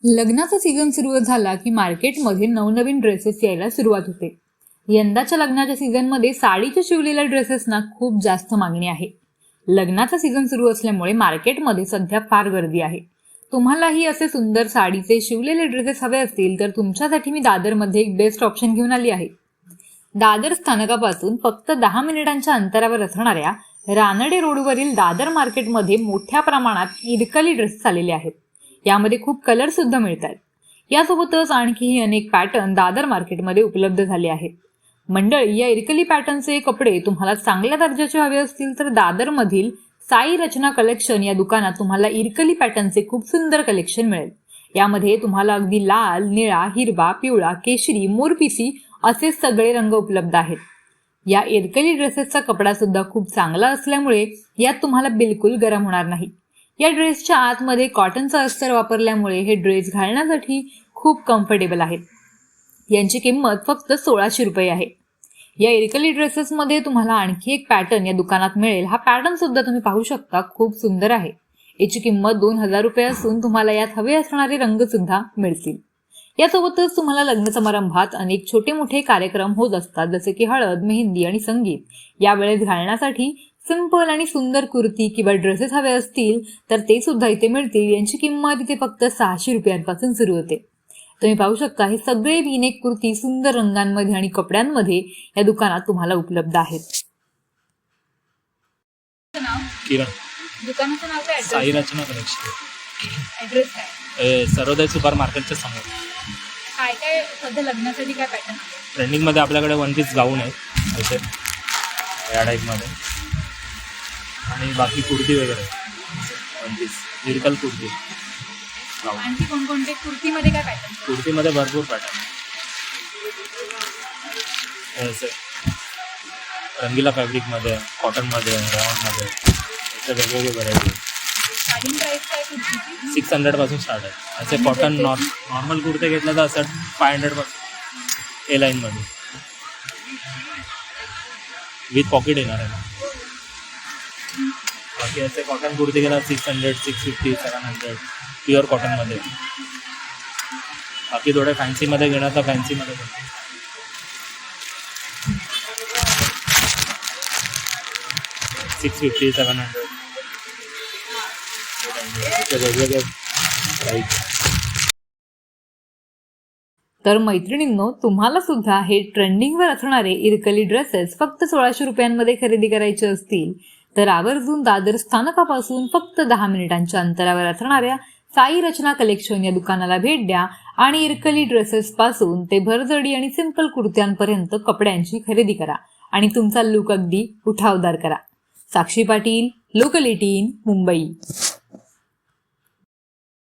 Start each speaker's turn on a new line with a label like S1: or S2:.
S1: लग्नाचा सीझन सुरू झाला की मार्केटमध्ये नवनवीन ड्रेसेस यायला सुरुवात होते। यंदाच्या लग्नाच्या सीझनमध्ये साडीच्या शिवलेल्या ड्रेसेसना खूप जास्त मागणी आहे। लग्नाचा सीझन सुरू असल्यामुळे मार्केटमध्ये सध्या फार गर्दी आहे। तुम्हालाही असे सुंदर साडीचे शिवलेले ड्रेसेस हवे असतील तर तुमच्यासाठी मी दादरमध्ये एक बेस्ट ऑप्शन घेऊन आली आहे। दादर स्थानकापासून फक्त 10 मिनिटांच्या अंतरावर असणाऱ्या रानडे रोडवरील दादर मार्केटमध्ये मोठ्या प्रमाणात इरकली ड्रेसेस आलेले आहेत। यामध्ये खूप कलर सुद्धा मिळतात। यासोबतच आणखीही अनेक पॅटर्न दादर मार्केटमध्ये उपलब्ध झाले आहेत। मंडळी, या इरकली पॅटर्नचे कपडे तुम्हाला चांगल्या दर्जाचे हवे असतील तर दादरमधील साई रचना कलेक्शन या दुकानात तुम्हाला इरकली पॅटर्नचे खूप सुंदर कलेक्शन मिळेल। यामध्ये तुम्हाला अगदी लाल, निळा, हिरवा, पिवळा, केशरी, मोरपिसी असे सगळे रंग उपलब्ध आहेत। या इरकली ड्रेसेसचा कपडा सुद्धा खूप चांगला असल्यामुळे यात तुम्हाला बिलकुल गरम होणार नाही। या ड्रेसच्या आतमध्ये कॉटनचा अस्तर वापरल्यामुळे हे ड्रेस घालण्यासाठी खूप कम्फर्टेबल आहेत। यांची किंमत फक्त 1600 रुपये आहे। या इरकली ड्रेसेसमध्ये तुम्हाला आणखी एक पॅटर्न या दुकानात मिळेल। हा पॅटर्न सुद्धा तुम्ही पाहू शकता, खूप सुंदर आहे। याची किंमत 2000 रुपये असून तुम्हाला यात हवे असणारे रंग सुद्धा मिळतील। यासोबतच तुम्हाला लग्न समारंभात अनेक छोटे मोठे कार्यक्रम होत असतात, जसे की हळद, मेहंदी आणि संगीत। यावेळेस घालण्यासाठी सिंपल आणि सुंदर कुर्ती किंवा ड्रेसेस हवे असतील तर ते सुद्धा इथे मिळतील। यांची किंमत इथे फक्त 600 रुपयांपासून सुरू होते। तुम्ही पाहू शकता, हे सगळे वीनेक कुर्ती सुंदर रंगांमध्ये आणि कपड्यांमध्ये या दुकानात तुम्हाला उपलब्ध आहेत।
S2: किरण,
S1: दुकानाचं नाव काय?
S2: साई रचना कलेक्शन,
S1: ॲड्रेस काय?
S2: सर्वोदय सुपर मार्केटच्या समोर।
S1: काय काय सध्या लग्नासाठी काय पॅटर्न?
S2: ट्रेंडिंगमध्ये आपल्याकडे वन पीस गाऊन आहे असे या टाईपमध्ये, आणि बाकी कुर्ती वगैरे वन पीस इरकल कुर्ती गाऊन।
S1: आणखी कोणकोणते कुर्तीमध्ये काय पॅटर्न?
S2: कुर्तीमध्ये भरपूर पॅटर्न असे रंगीला फॅब्रिकमध्ये, कॉटनमध्ये, रॉनमध्ये असे वेगवेगळे व्हरायटी।
S1: स्टार्टिंग प्राइस काय कुर्तीची?
S2: 600 पासून स्टार्ट आहे। असे कॉटन नॉर्मल कुर्ते घेतले तर असं 500 पासून ए लाईनमध्ये विथ पॉकेट येणार आहे। बाकी असे कॉटन कुर्ती गेला 600, 650, 700 प्युअर कॉटनमध्ये। बाकी थोडे फॅन्सीमध्ये घेणार तर फॅन्सीमध्ये पण 650, 700 वेगवेगळे प्राईस।
S1: तर मैत्रिणींनो, तुम्हाला सुद्धा हे ट्रेंडिंगवर असणारे इरकली ड्रेसेस फक्त 1600 रुपयांमध्ये खरेदी करायचे असतील तर आवर्जून दादर स्थानकापासून फक्त 10 मिनिटांच्या अंतरावर असणाऱ्या साई रचना कलेक्शन या दुकानाला भेट द्या आणि इरकली ड्रेसेस पासून ते भरजडी आणि सिंपल कुर्त्यांपर्यंत कपड्यांची खरेदी करा आणि तुमचा लुक अगदी उठावदार करा। साक्षी पाटील, लोकल 18, मुंबई।